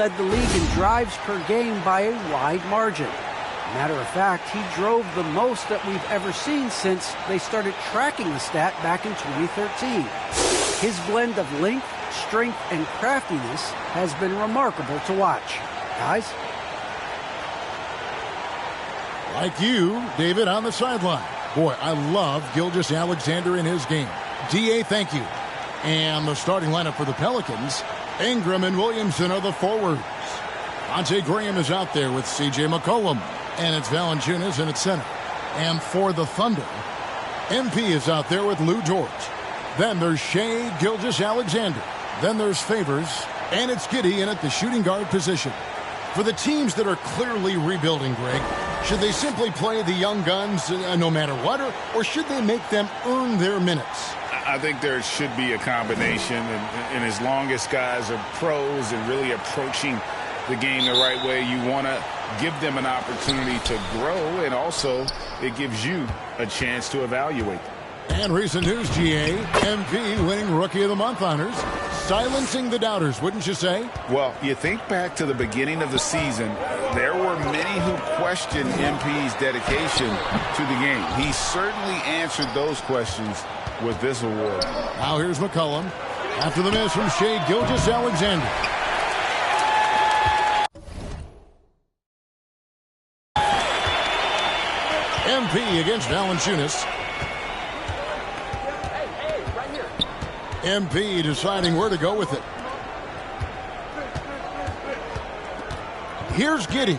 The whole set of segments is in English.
led the league in drives per game by a wide margin. Matter of fact, he drove the most that we've ever seen since they started tracking the stat back in 2013. His blend of length, strength, and craftiness has been remarkable to watch. Guys? Like you, David, on the sideline. Boy, I love Gilgeous-Alexander in his game. D.A., thank you. And the starting lineup for the Pelicans, Ingram and Williamson are the forwards. Devontae Graham is out there with C.J. McCollum, and it's Valanciunas in at center. And for the Thunder, MP is out there with Lou Dort. Then there's Shea Gilgeous-Alexander. Then there's Favors, and it's Giddey in at the shooting guard position. For the teams that are clearly rebuilding, Greg, should they simply play the young guns no matter what, or should they make them earn their minutes? I think there should be a combination, and as long as guys are pros and really approaching the game the right way, you want to give them an opportunity to grow, and also it gives you a chance to evaluate them. And recent news, GA, MP winning Rookie of the Month honors, silencing the doubters, wouldn't you say? Well, you think back to the beginning of the season, there were many who questioned MP's dedication to the game. He certainly answered those questions with this award. Now here's McCollum after the miss from Shea Gilgeous-Alexander. MP against Valanciunas. MP deciding where to go with it. Here's Giddey.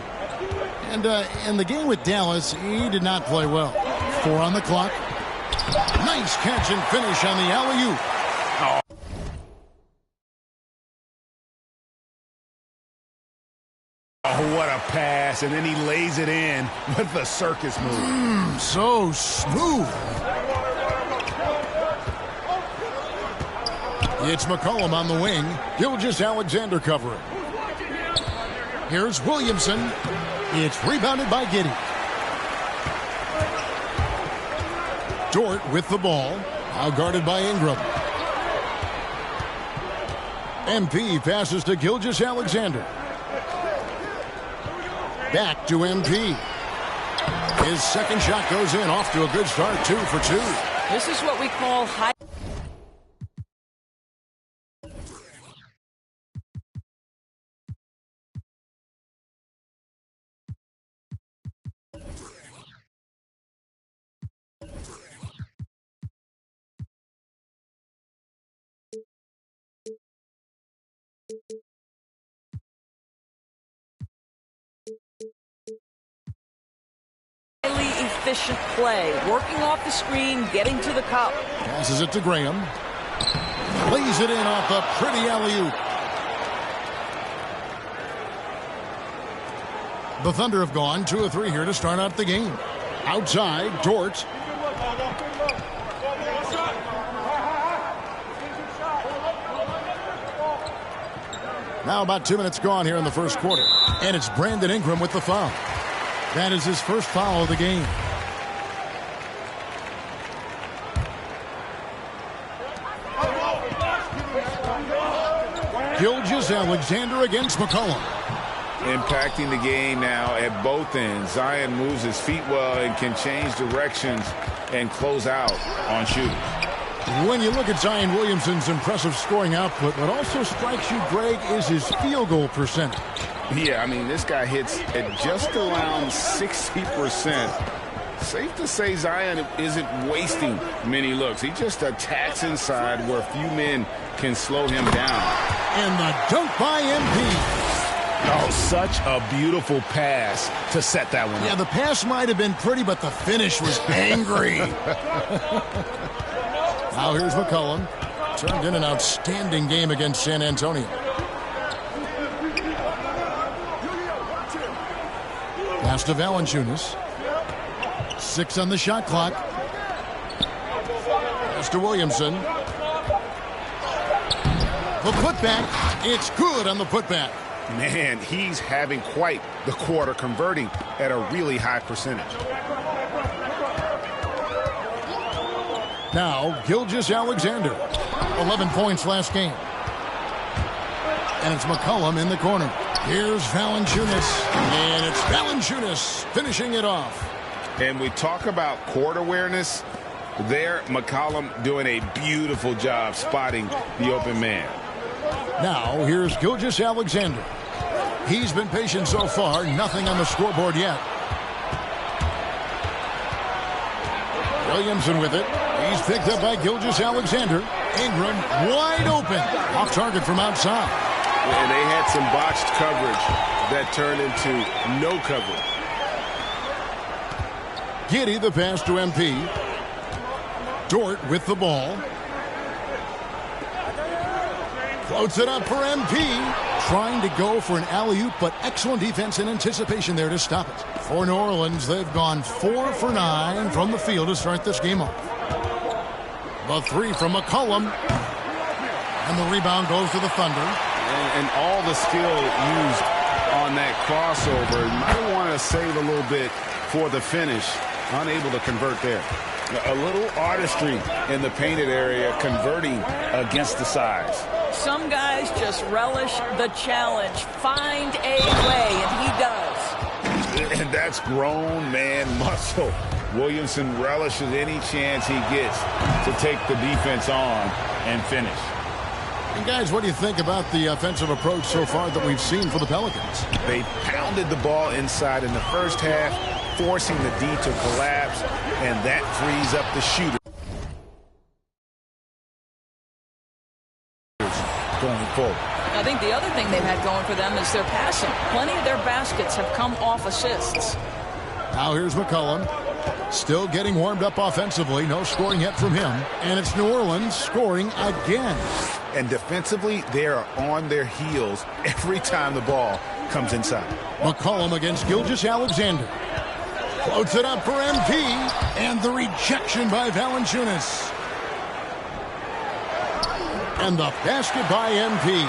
And in the game with Dallas, he did not play well. 4 on the clock. Nice catch and finish on the alley-oop. Oh, what a pass, and then he lays it in with the circus move. So smooth. It's McCollum on the wing. Gilgeous-Alexander covering. Here's Williamson. It's rebounded by Giddey. Dort with the ball. Now guarded by Ingram. MP passes to Gilgeous-Alexander. Back to MP. His second shot goes in, off to a good start, 2 for 2. This is what we call high. Efficient play, working off the screen, getting to the cup. Passes it to Graham. Lays it in off the pretty alley-oop. The Thunder have gone 2 of 3 here to start out the game. Outside, Dort. Now about 2 minutes gone here in the first quarter. And it's Brandon Ingram with the foul. That is his first foul of the game. Gilgeous-Alexander against McCollum. Impacting the game now at both ends. Zion moves his feet well and can change directions and close out on shooters. When you look at Zion Williamson's impressive scoring output, what also strikes you, Greg, is his field goal percentage. Yeah, I mean, this guy hits at just around 60%. Safe to say Zion isn't wasting many looks. He just attacks inside where few men can slow him down. And the dunk by MP. Oh, such a beautiful pass to set that one up. Yeah, the pass might have been pretty, but the finish was angry. Now here's McCollum. Turned in an outstanding game against San Antonio. Pass to Valanciunas. 6 on the shot clock. Pass to Williamson. The putback. It's good on the putback. Man, he's having quite the quarter, converting at a really high percentage. Now, Gilgeous-Alexander. 11 points last game. And it's McCollum in the corner. Here's Valanciunas, and it's Valanciunas finishing it off. And we talk about court awareness. There, McCollum doing a beautiful job spotting the open man. Now, here's Gilgeous-Alexander. He's been patient so far, nothing on the scoreboard yet. Williamson with it. He's picked up by Gilgeous-Alexander. Ingram wide open. Off target from outside. And they had some botched coverage that turned into no coverage. Giddey the pass to MP. Dort with the ball. Floats it up for MP. Trying to go for an alley-oop, but excellent defense and anticipation there to stop it. For New Orleans, they've gone 4 for 9 from the field to start this game off. The three from McCollum. And the rebound goes to the Thunder. And all the skill used on that crossover. You might want to save a little bit for the finish. Unable to convert there. A little artistry in the painted area, converting against the size. Some guys just relish the challenge. Find a way, and he does. And that's grown man muscle. Williamson relishes any chance he gets to take the defense on and finish. And guys, what do you think about the offensive approach so far that we've seen for the Pelicans? They pounded the ball inside in the first half, forcing the D to collapse, and that frees up the shooter going forward. I think the other thing they've had going for them is their passing. Plenty of their baskets have come off assists. Now here's McCollum. Still getting warmed up offensively. No scoring yet from him. And it's New Orleans scoring again. And defensively, they are on their heels every time the ball comes inside. McCollum against Gilgeous-Alexander. Floats it up for MP. And the rejection by Valanciunas. And the basket by MP.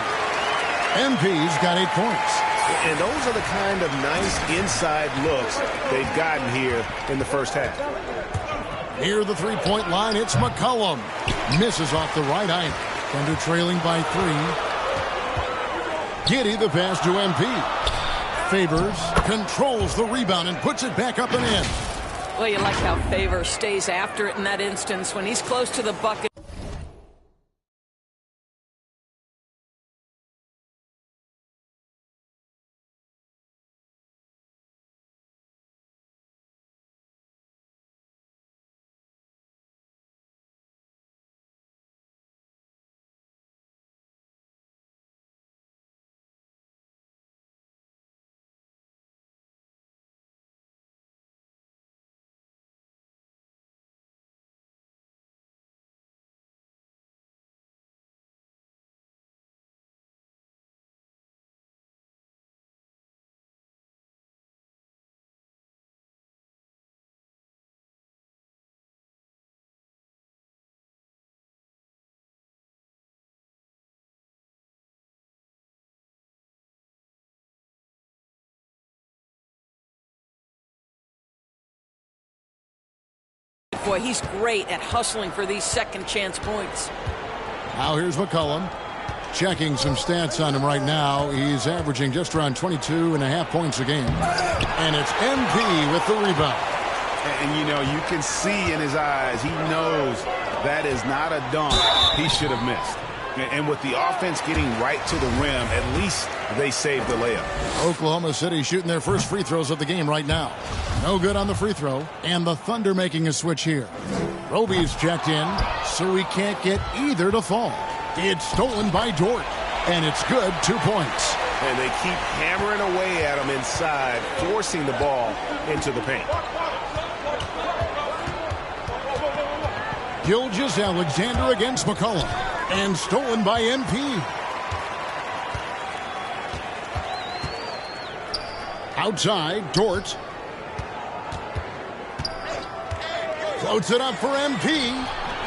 MP's got 8 points. And those are the kind of nice inside looks they've gotten here in the first half. Near the three-point line, it's McCollum. Misses off the right eye. Thunder trailing by 3. Giddey the pass to MP. Favors, controls the rebound and puts it back up and in. Well, you like how Favors stays after it in that instance when he's close to the bucket. Boy, he's great at hustling for these second chance points. Now here's McCollum. Checking some stats on him right now. He's averaging just around 22.5 points a game. And it's MP with the rebound. And, you know, you can see in his eyes, he knows that is not a dunk he should have missed. And with the offense getting right to the rim, at least they saved the layup. Oklahoma City shooting their first free throws of the game right now. No good on the free throw. And the Thunder making a switch here. Roby's checked in, so he can't get either to fall. It's stolen by Dort. And it's good, 2 points. And they keep hammering away at him inside, forcing the ball into the paint. Gilgeous-Alexander against McCollum. And stolen by MP. Outside, Dort. Floats it up for MP.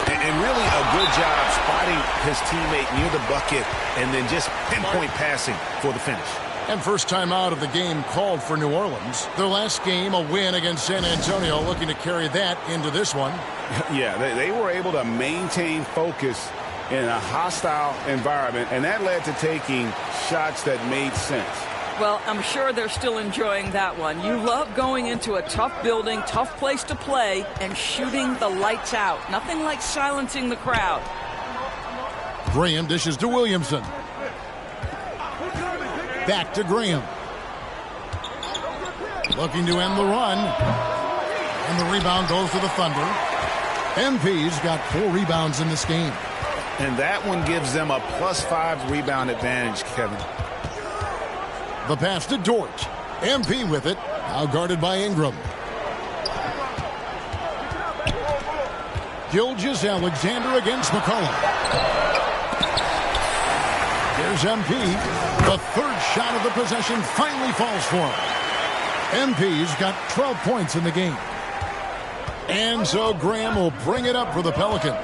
And really a good job spotting his teammate near the bucket and then just pinpoint passing for the finish. And first time out of the game called for New Orleans. Their last game, a win against San Antonio, looking to carry that into this one. Yeah, they were able to maintain focus in a hostile environment, and that led to taking shots that made sense. Well, I'm sure they're still enjoying that one. You love going into a tough building, tough place to play, and shooting the lights out. Nothing like silencing the crowd. Graham dishes to Williamson. Back to Graham. Looking to end the run. And the rebound goes to the Thunder. MP's got 4 rebounds in this game. And that one gives them a +5 rebound advantage, Kevin. The pass to Dort. MP with it. Now guarded by Ingram. Gilgeous-Alexander against McCollum. There's MP. The third shot of the possession finally falls for him. MP's got 12 points in the game. And so Graham will bring it up for the Pelicans.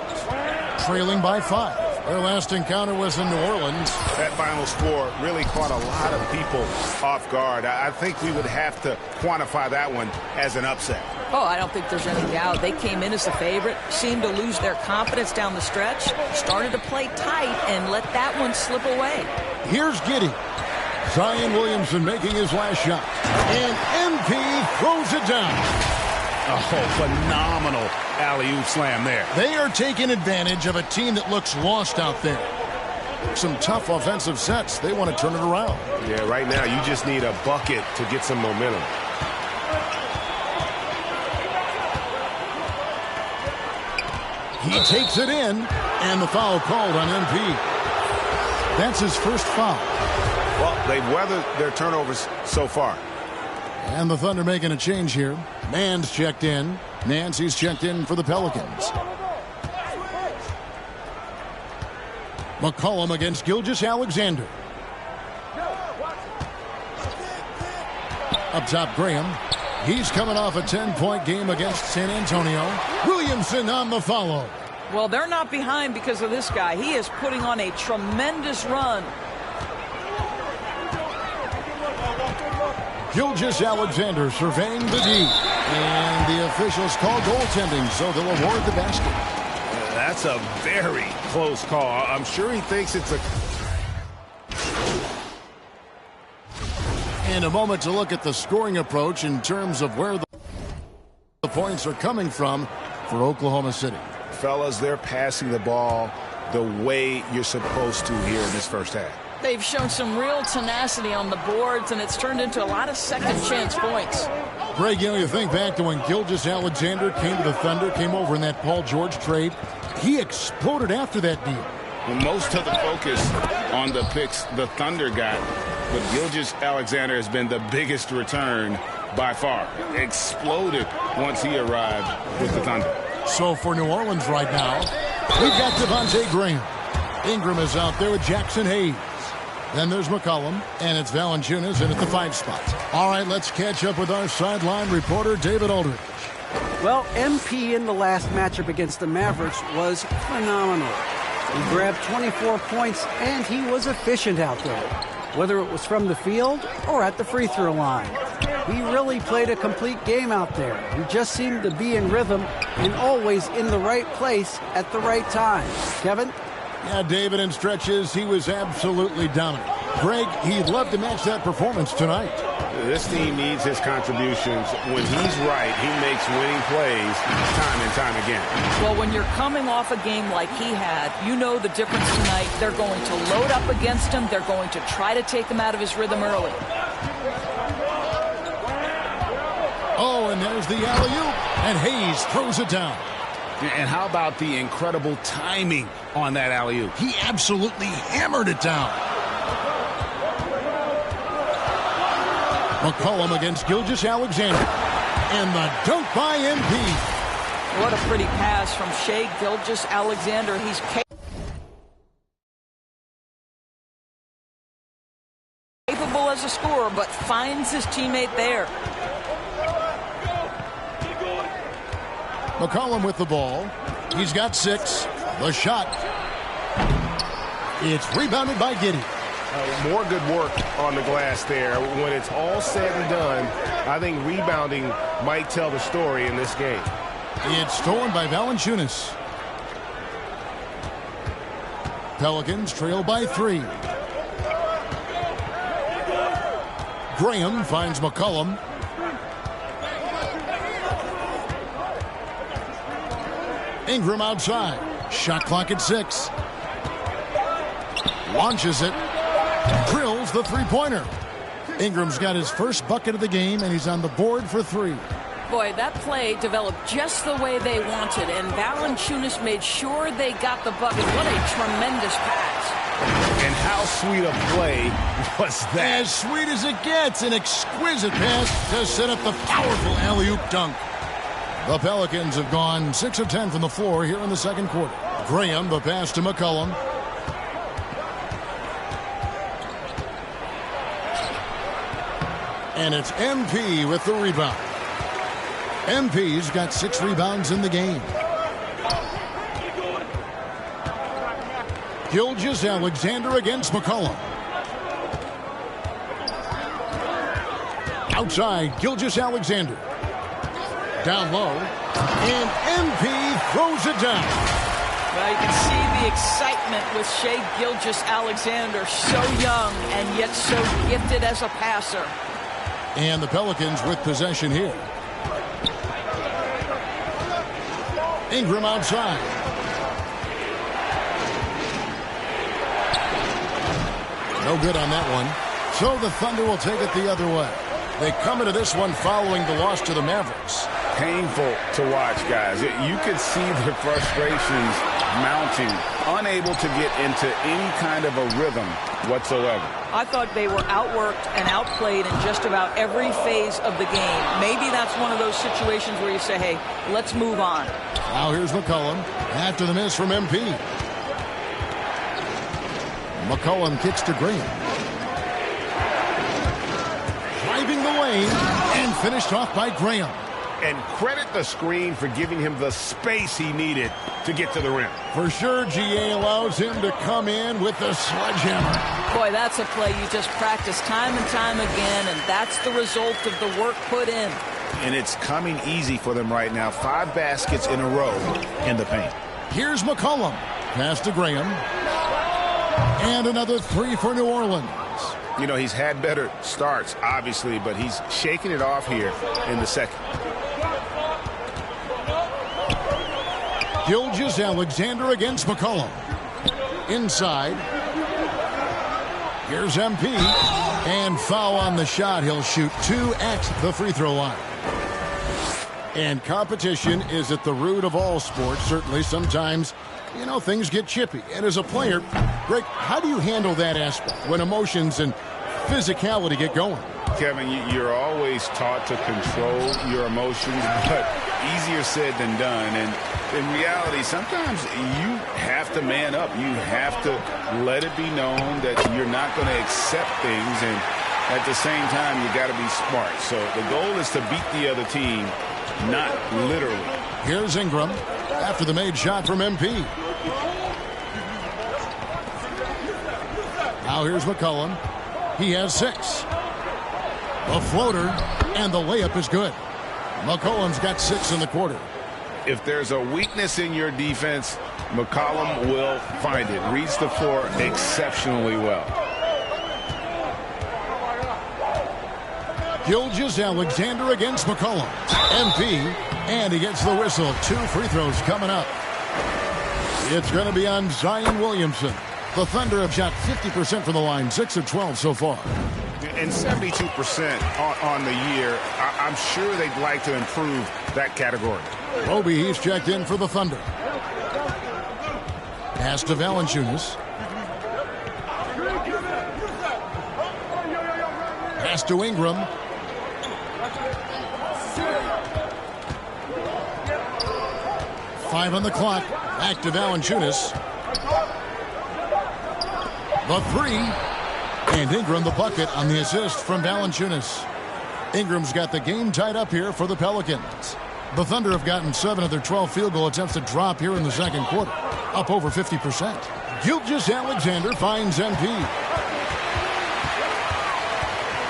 Trailing by 5. Their last encounter was in New Orleans. That final score really caught a lot of people off guard. I think we would have to quantify that one as an upset. Oh, I don't think there's any doubt. They came in as the favorite, seemed to lose their confidence down the stretch, started to play tight, and let that one slip away. Here's Giddey. Zion Williamson making his last shot. And MP throws it down. Oh, phenomenal alley-oop slam there. They are taking advantage of a team that looks lost out there. Some tough offensive sets. They want to turn it around. Yeah, right now you just need a bucket to get some momentum. He takes it in, and the foul called on MP. That's his first foul. Well, they've weathered their turnovers so far. And the Thunder making a change here. Mann's checked in. Nancy's checked in for the Pelicans. McCollum against Gilgeous-Alexander. Up top, Graham. He's coming off a 10-point game against San Antonio. Williamson on the follow. Well, they're not behind because of this guy. He is putting on a tremendous run. Gilgeous-Alexander surveying the D. And the officials call goaltending, so they'll award the basket. That's a very close call. I'm sure he thinks it's a... And a moment to look at the scoring approach in terms of where the points are coming from for Oklahoma City. Fellas, they're passing the ball the way you're supposed to here in this first half. They've shown some real tenacity on the boards, and it's turned into a lot of second-chance points. Greg, you think back to when Gilgeous-Alexander came to the Thunder, came over in that Paul George trade. He exploded after that deal. Well, most of the focus on the picks the Thunder got, but Gilgeous-Alexander has been the biggest return by far. Exploded once he arrived with the Thunder. So for New Orleans right now, we've got Devontae Graham. Ingram is out there with Jackson Hayes. Then there's McCollum, and it's Valanciunas in at the 5 spot. All right, let's catch up with our sideline reporter, David Aldridge. Well, MP in the last matchup against the Mavericks was phenomenal. He grabbed 24 points, and he was efficient out there, whether it was from the field or at the free throw line. He really played a complete game out there. He just seemed to be in rhythm and always in the right place at the right time. Kevin? Yeah, David, in stretches, he was absolutely dominant. Greg, he'd love to match that performance tonight. This team needs his contributions. When he's right, he makes winning plays time and time again. Well, when you're coming off a game like he had, you know the difference tonight. They're going to load up against him. They're going to try to take him out of his rhythm early. Oh, and there's the alley-oop, and Hayes throws it down. And how about the incredible timing on that alley-oop? He absolutely hammered it down. McCollum against Gilgeous-Alexander. And the dunk by MP. What a pretty pass from Shai Gilgeous-Alexander. He's capable as a scorer, but finds his teammate there. McCollum with the ball. He's got 6. The shot. It's rebounded by Giddey. More good work on the glass there. When it's all said and done, I think rebounding might tell the story in this game. It's stolen by Valanciunas. Pelicans trail by 3. Graham finds McCollum. Ingram outside. Shot clock at 6. Launches it. Drills the three-pointer. Ingram's got his first bucket of the game, and he's on the board for 3. Boy, that play developed just the way they wanted, and Valanciunas made sure they got the bucket. What a tremendous pass. And how sweet a play was that? As sweet as it gets, an exquisite pass to set up the powerful alley-oop dunk. The Pelicans have gone 6 of 10 from the floor here in the second quarter. Graham, the pass to McCollum. And it's MP with the rebound. MP's got 6 rebounds in the game. Gilgeous-Alexander against McCollum. Outside, Gilgeous-Alexander. Down low. And MP throws it down. Well, you can see the excitement with Shai Gilgeous-Alexander. So young and yet so gifted as a passer. And the Pelicans with possession here. Ingram outside. No good on that one. So the Thunder will take it the other way. They come into this one following the loss to the Mavericks. Painful to watch, guys. You could see the frustrations mounting, unable to get into any kind of a rhythm whatsoever. I thought they were outworked and outplayed in just about every phase of the game. Maybe that's one of those situations where you say, hey, let's move on. Now here's McCollum after the miss from MP. McCollum kicks to Graham. Driving the lane and finished off by Graham. And credit the screen for giving him the space he needed to get to the rim. For sure, GA allows him to come in with the sledgehammer. Boy, that's a play you just practice time and time again, and that's the result of the work put in. And it's coming easy for them right now. 5 baskets in a row in the paint. Here's McCollum. Pass to Graham. And another 3 for New Orleans. You know, he's had better starts, obviously, but he's shaking it off here in the second. Gilgeous-Alexander against McCollum. Inside. Here's MP. And foul on the shot. He'll shoot 2 at the free throw line. And competition is at the root of all sports. Certainly sometimes, you know, things get chippy. And as a player, Greg, how do you handle that aspect when emotions and physicality get going? Kevin, you're always taught to control your emotions, but easier said than done. And in reality, sometimes you have to man up. You have to let it be known that you're not going to accept things. And at the same time, you got to be smart. So the goal is to beat the other team, not literally. Here's Ingram after the made shot from MP. Now here's McCollum. He has 6. A floater, and the layup is good. McCollum's got 6 in the quarter. If there's a weakness in your defense, McCollum will find it. Reads the floor exceptionally well. Gilgeous-Alexander against McCollum. MP, and he gets the whistle. 2 free throws coming up. It's going to be on Zion Williamson. The Thunder have shot 50% from the line, 6 of 12 so far. And 72% on the year. I'm sure they'd like to improve that category. Roby, he's checked in for the Thunder. Pass to Valanciunas. Pass to Ingram. Five on the clock. Back to Valanciunas. The 3. And Ingram the bucket on the assist from Valanciunas. Ingram's got the game tied up here for the Pelicans. The Thunder have gotten 7 of their 12 field goal attempts to drop here in the second quarter. Up over 50%. Gilgeous-Alexander finds MP.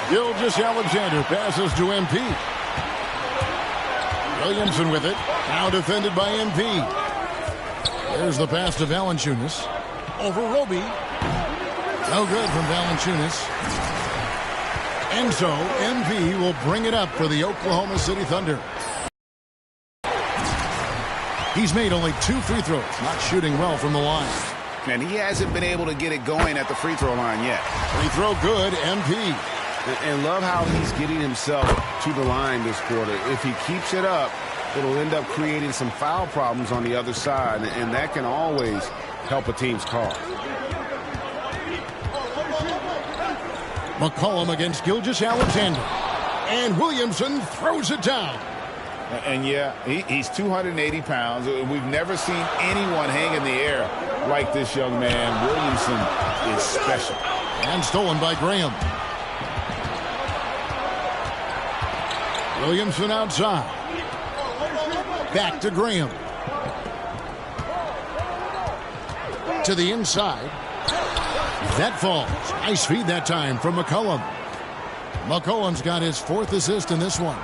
Gilgeous-Alexander passes to MP. Williamson with it. Now defended by MP. There's the pass to Valanciunas. Over Roby. No good from Valanciunas. And so MP will bring it up for the Oklahoma City Thunder. He's made only 2 free throws, not shooting well from the line. And he hasn't been able to get it going at the free throw line yet. Free throw good, MP. And love how he's getting himself to the line this quarter. If he keeps it up, it'll end up creating some foul problems on the other side, and that can always help a team's cause. McCollum against Gilgeous-Alexander. And Williamson throws it down. And yeah, he's 280 pounds. We've never seen anyone hang in the air like this young man. Williamson is special. And stolen by Graham. Williamson outside. Back to Graham. To the inside. That falls. Nice feed that time from McCollum. McCollum's got his 4th assist in this one.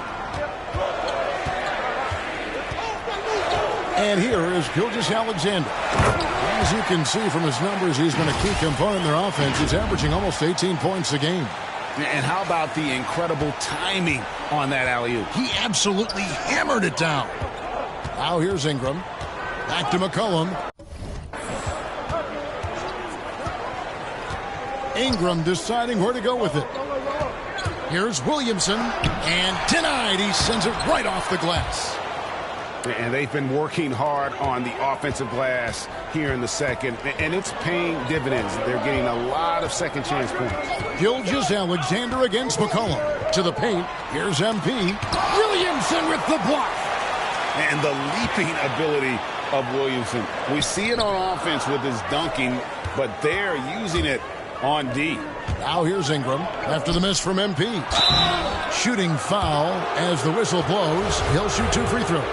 And here is Gilgeous-Alexander. As you can see from his numbers, he's been a key component in their offense. He's averaging almost 18 points a game. And how about the incredible timing on that alley-oop? He absolutely hammered it down. Now here's Ingram. Back to McCollum. Ingram deciding where to go with it. Here's Williamson. And denied. He sends it right off the glass. And they've been working hard on the offensive glass here in the second, and it's paying dividends. They're getting a lot of second chance points. Gilgeous-Alexander against McCollum. To the paint. Here's MP. Williamson with the block. And the leaping ability of Williamson. We see it on offense with his dunking, but they're using it on D. Now here's Ingram after the miss from MP. Shooting foul as the whistle blows. He'll shoot 2 free throws.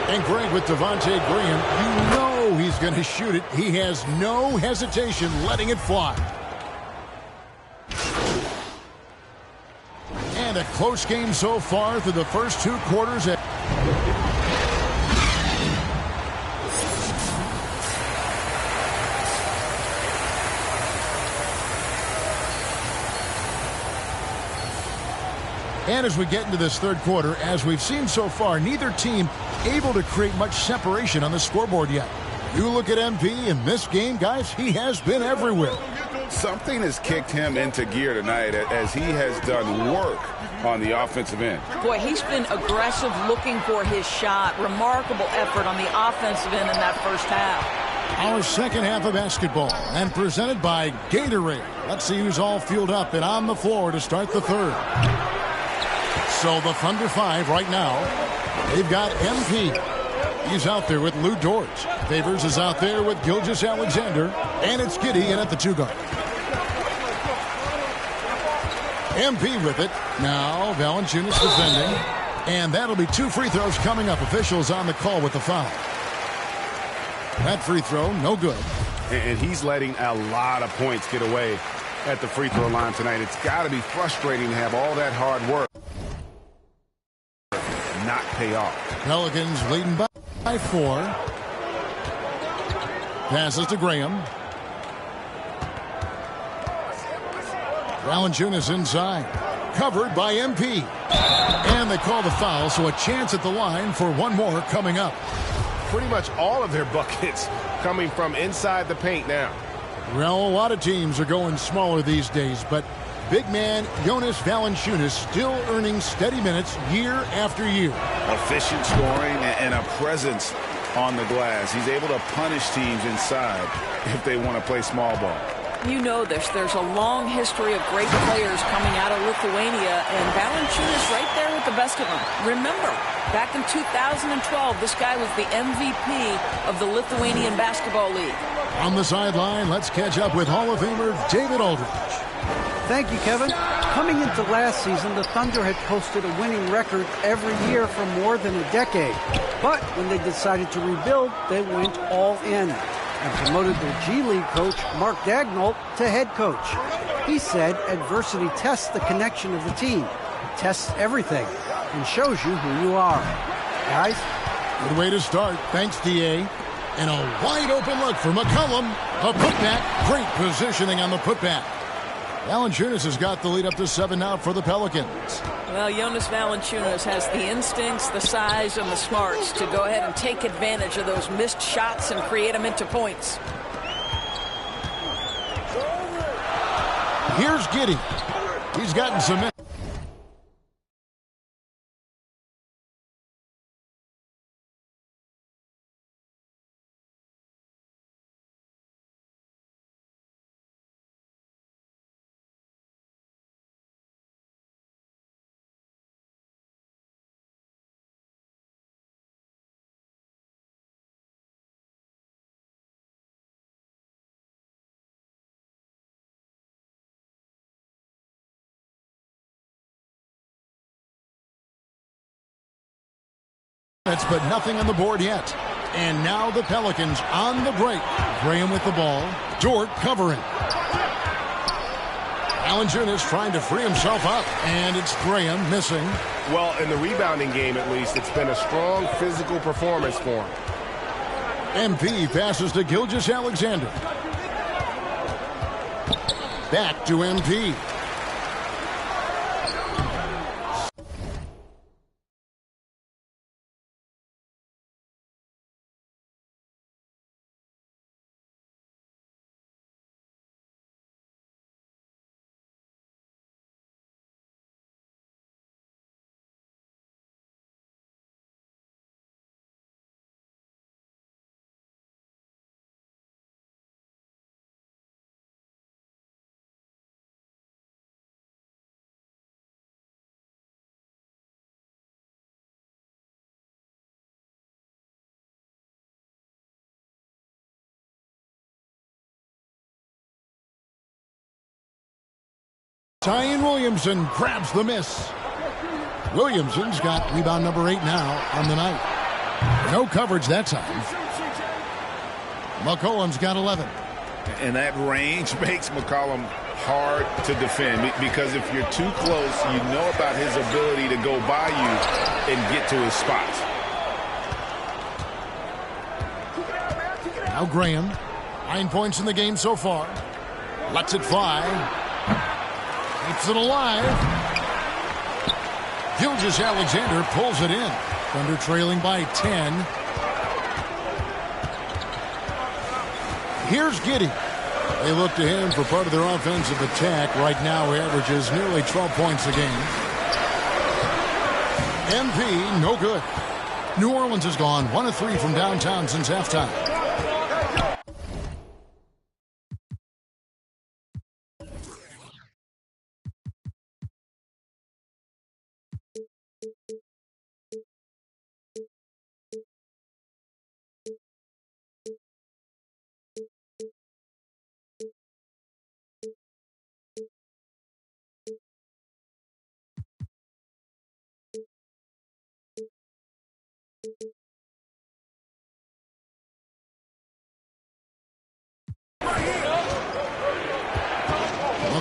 And Greg with Devontae Graham, you know he's going to shoot it. He has no hesitation letting it fly. And a close game so far through the first 2 quarters. And as we get into this 3rd quarter, as we've seen so far, neither team able to create much separation on the scoreboard yet. You look at MP in this game, guys, he has been everywhere. Something has kicked him into gear tonight as he has done work on the offensive end. Boy, he's been aggressive looking for his shot. Remarkable effort on the offensive end in that first half. Our second half of basketball and presented by Gatorade. Let's see who's all fueled up and on the floor to start the 3rd. So the Thunder 5 right now. They've got MP. He's out there with Lou Dort. Favors is out there with Gilgeous-Alexander. And it's Giddey in at the 2 guard. MP with it. Now Valanciunas defending. And that'll be 2 free throws coming up. Officials on the call with the foul. That free throw, no good. And he's letting a lot of points get away at the free throw line tonight. It's got to be frustrating to have all that hard work not pay off. Pelicans leading by 4. Passes to Graham. Valanciunas inside. Covered by MP. And they call the foul, so a chance at the line for one more coming up. Pretty much all of their buckets coming from inside the paint now. Well, a lot of teams are going smaller these days, but big man Jonas Valanciunas still earning steady minutes year after year. Efficient scoring and a presence on the glass. He's able to punish teams inside if they want to play small ball. You know this. There's a long history of great players coming out of Lithuania, and Valanciunas right there with the best of them. Remember, back in 2012, this guy was the MVP of the Lithuanian Basketball League. On the sideline, let's catch up with Hall of Famer David Aldridge. Thank you, Kevin. Coming into last season, the Thunder had posted a winning record every year for more than a decade. But when they decided to rebuild, they went all in and promoted their G League coach, Mark Daigneault, to head coach. He said adversity tests the connection of the team, tests everything, and shows you who you are. Guys? Good way to start. Thanks, D.A. And a wide open look for McCollum. A putback. Great positioning on the putback. Valanciunas has got the lead up to 7 now for the Pelicans. Well, Jonas Valanciunas has the instincts, the size, and the smarts to go ahead and take advantage of those missed shots and create them into points. Here's Giddey. He's gotten some. But nothing on the board yet. And now the Pelicans on the break. Graham with the ball. Dort covering. Valanciunas trying to free himself up. And it's Graham missing. Well, in the rebounding game at least, it's been a strong physical performance for him. MP passes to Gilgeous-Alexander. Back to MP. Zion Williamson grabs the miss. Williamson's got rebound number 8 now on the night. No coverage that time. McCollum's got 11. And that range makes McCollum hard to defend because if you're too close, you know about his ability to go by you and get to his spots. Now Graham, 9 points in the game so far. Lets it fly. Keeps it alive. Gilgeous-Alexander pulls it in. Thunder trailing by 10. Here's Giddey. They look to him for part of their offensive attack. Right now he averages nearly 12 points a game. MP, no good. New Orleans has gone 1 of 3 from downtown since halftime.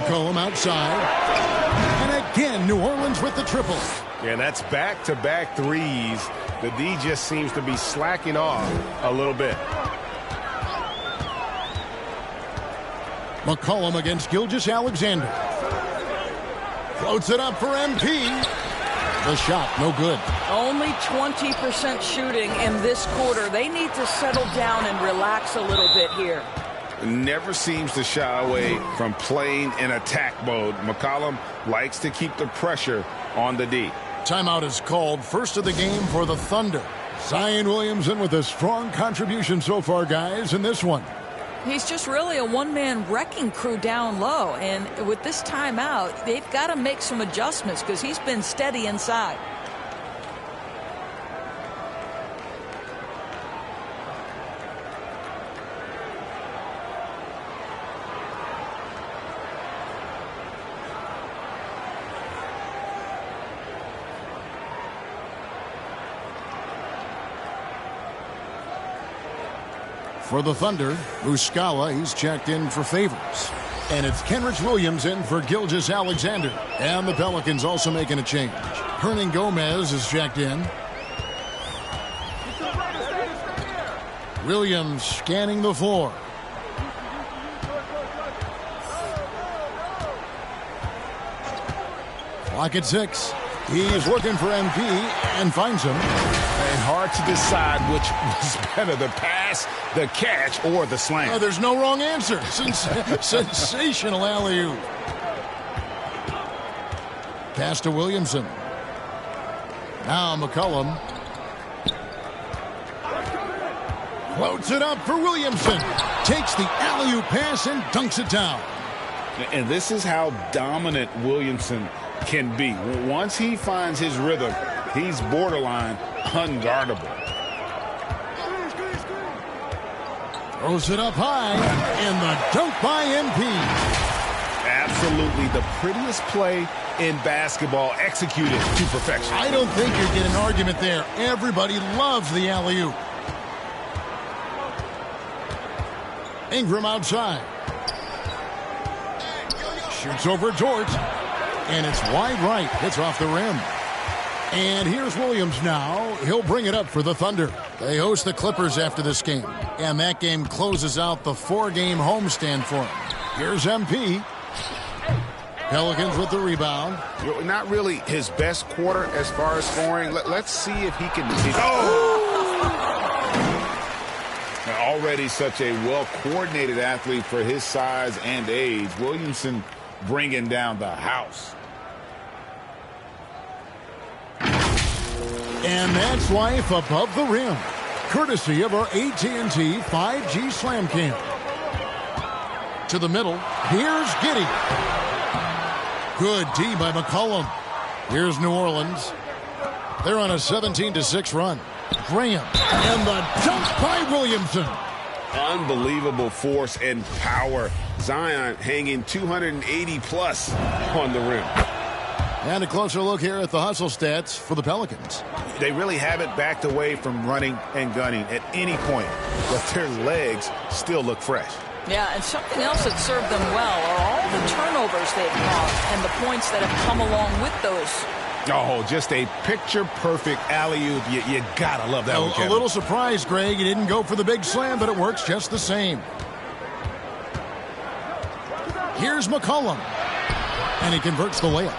McCollum outside. And again, New Orleans with the triple. And that's back-to-back threes. The D just seems to be slacking off a little bit. McCollum against Gilgeous-Alexander. Floats it up for MP. The shot, no good. Only 20% shooting in this quarter. They need to settle down and relax a little bit here. Never seems to shy away from playing in attack mode. McCollum likes to keep the pressure on the D. Timeout is called. First of the game for the Thunder. Zion Williamson with a strong contribution so far, guys, in this one. He's just really a one-man wrecking crew down low. And with this timeout, they've got to make some adjustments because he's been steady inside. For the Thunder, Muscala, he's checked in for Favors. And it's Kenrich Williams in for Gilgeous-Alexander. And the Pelicans also making a change. Hernan Gomez is checked in. Williams scanning the floor. Clock at 6. He's looking for MP and finds him. And hard to decide which was better, the pass, the catch, or the slam. There's no wrong answer. Sensational alley-oop. Pass to Williamson. Now McCollum. Floats it up for Williamson. Takes the alley-oop pass and dunks it down. And this is how dominant Williamson can be. Once he finds his rhythm, he's borderline unguardable. Throws it up high, and the dunk by MP. Absolutely the prettiest play in basketball, executed to perfection. I don't think you get an argument there. Everybody loves the alley-oop. Ingram outside. Shoots over Dort. And it's wide right. Hits off the rim. And here's Williams now. He'll bring it up for the Thunder. They host the Clippers after this game. And that game closes out the 4-game homestand for them. Here's MP. Pelicans with the rebound. Not really his best quarter as far as scoring. Let's see if he can... Already such a well-coordinated athlete for his size and age. Williamson bringing down the house. And that's life above the rim, courtesy of our AT&T 5G Slam Cam. To the middle, here's Giddey. Good D by McCollum. Here's New Orleans. They're on a 17-6 run. Graham, and the dunk by Williamson. Unbelievable force and power. Zion hanging 280-plus on the rim. And a closer look here at the hustle stats for the Pelicans. They really haven't backed away from running and gunning at any point, but their legs still look fresh. Yeah, and something else that served them well are all the turnovers they've caused and the points that have come along with those. Oh, just a picture-perfect alley-oop. You gotta love that one, Kevin. A little surprised, Greg. He didn't go for the big slam, but it works just the same. Here's McCollum. And he converts the layup.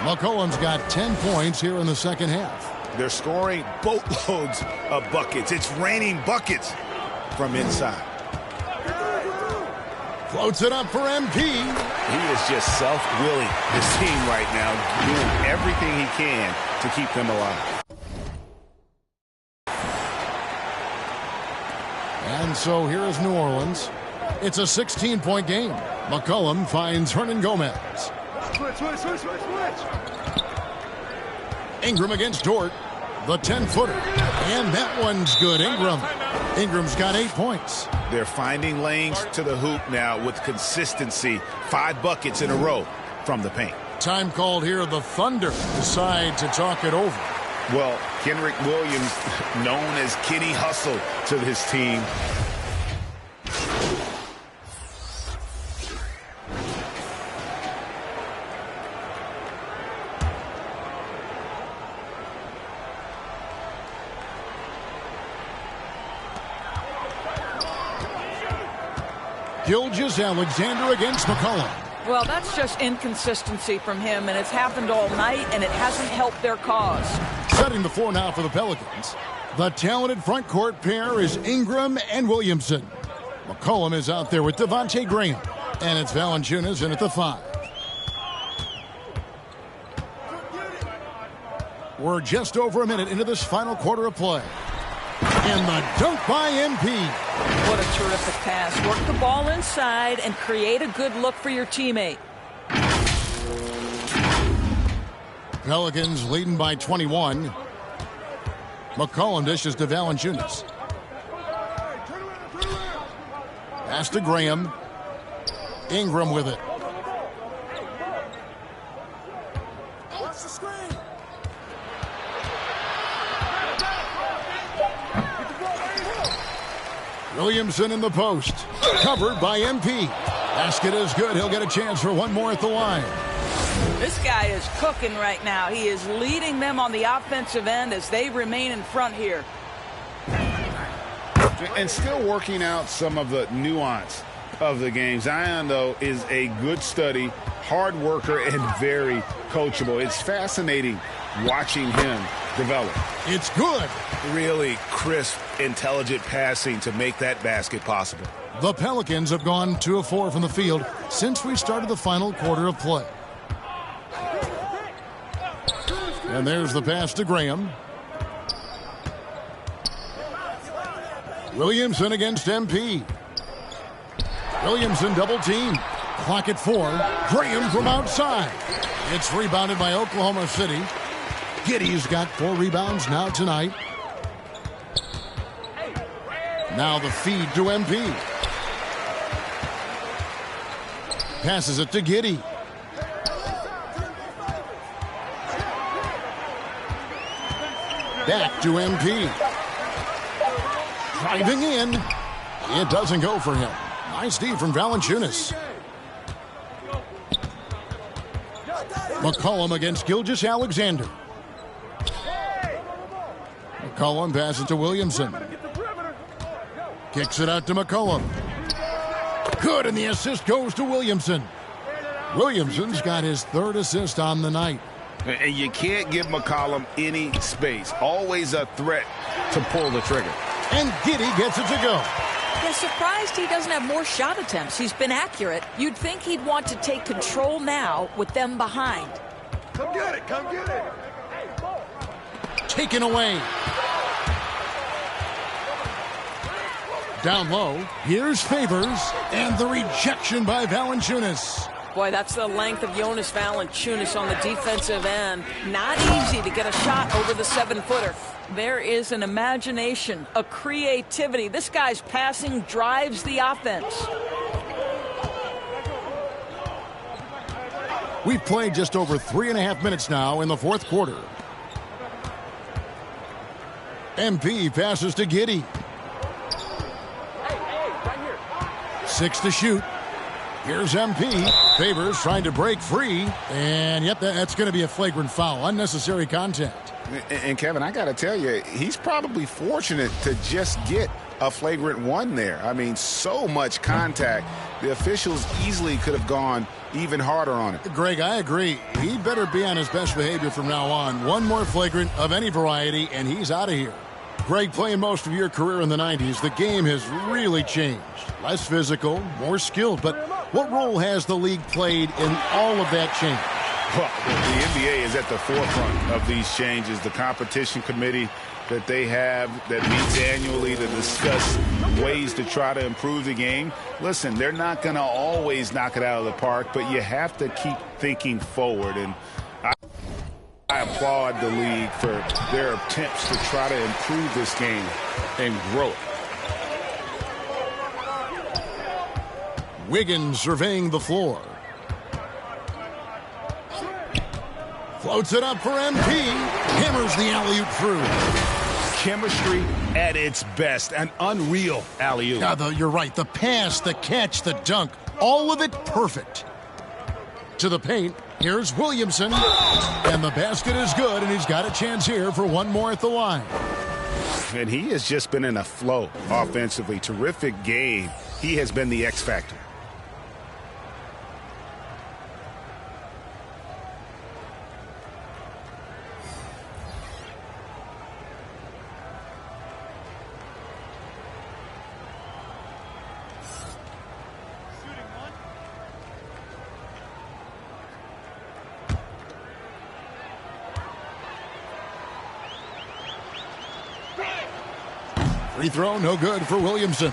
McCollum's got 10 points here in the second half. They're scoring boatloads of buckets. It's raining buckets from inside. Floats it up for MP. He is just self-willing, this team right now, doing everything he can to keep them alive. And so here is New Orleans. It's a 16-point game. McCollum finds Hernan Gomez. Switch. Ingram against Dort. The 10-footer. And that one's good. Ingram's got 8 points. They're finding lanes to the hoop now with consistency. 5 buckets in a row from the paint. Time called here. The Thunder decide to talk it over. Well, Kenrick Williams, known as Kenny Hustle to his team. Gilgeous-Alexander against McCollum. Well, that's just inconsistency from him, and it's happened all night, and it hasn't helped their cause. Setting the floor now for the Pelicans. The talented front court pair is Ingram and Williamson. McCollum is out there with Devontae Graham, and it's Valanciunas in at the 5. We're just over a minute into this final quarter of play. And the dunk by MP. What a terrific pass. Work the ball inside and create a good look for your teammate. Pelicans leading by 21. McCollum dishes to Valanciunas. Pass to Graham. Ingram with it. Williamson in the post. Covered by MP. Basket is good. He'll get a chance for one more at the line. This guy is cooking right now. He is leading them on the offensive end as they remain in front here. And still working out some of the nuance of the game. Zion, though, is a good study, hard worker, and very coachable. It's fascinating watching him develop. It's good. Really crisp, intelligent passing to make that basket possible. The Pelicans have gone 2 of 4 from the field since we started the final quarter of play. And there's the pass to Graham. Williamson against MP. Williamson double team. Clock at 4. Graham from outside. It's rebounded by Oklahoma City. Giddey's got 4 rebounds now tonight. Now the feed to MP. Passes it to Giddey. Back to MP. Driving in. It doesn't go for him. Nice D from Valanciunas. McCollum against Gilgeous-Alexander. McCollum passes to Williamson. Kicks it out to McCollum. Good, and the assist goes to Williamson. Williamson's got his 3rd assist on the night. And you can't give McCollum any space. Always a threat to pull the trigger. And Giddey gets it to go. Yeah, surprised he doesn't have more shot attempts. He's been accurate. You'd think he'd want to take control now with them behind. Come get it, come get it. Taken away. Down low, here's Favors, and the rejection by Valanciunas. Boy, that's the length of Jonas Valanciunas on the defensive end. Not easy to get a shot over the 7-footer. There is an imagination, a creativity. This guy's passing drives the offense. We've played just over 3.5 minutes now in the 4th quarter. MP passes to Giddey. 6 to shoot. Here's MP. Favors trying to break free. And, yep, that's going to be a flagrant foul. Unnecessary contact. And Kevin, I got to tell you, he's probably fortunate to just get a flagrant 1 there. I mean, so much contact. The officials easily could have gone even harder on it. Greg, I agree. He better be on his best behavior from now on. One more flagrant of any variety, and he's out of here. Greg, playing most of your career in the 90s, the game has really changed. Less physical, more skilled. But what role has the league played in all of that change? Well, the NBA is at the forefront of these changes. The competition committee that they have that meets annually to discuss ways to try to improve the game. Listen, they're not going to always knock it out of the park, but you have to keep thinking forward. And I applaud the league for their attempts to try to improve this game and grow it. Wiggins surveying the floor. Floats it up for MP. Hammers the alley-oop through. Chemistry at its best. An unreal alley-oop. Yeah, you're right. The pass, the catch, the dunk. All of it perfect. To the paint. Here's Williamson. And the basket is good, and he's got a chance here for one more at the line. And he has just been in a flow offensively. Terrific game. He has been the X factor. Free throw, no good for Williamson.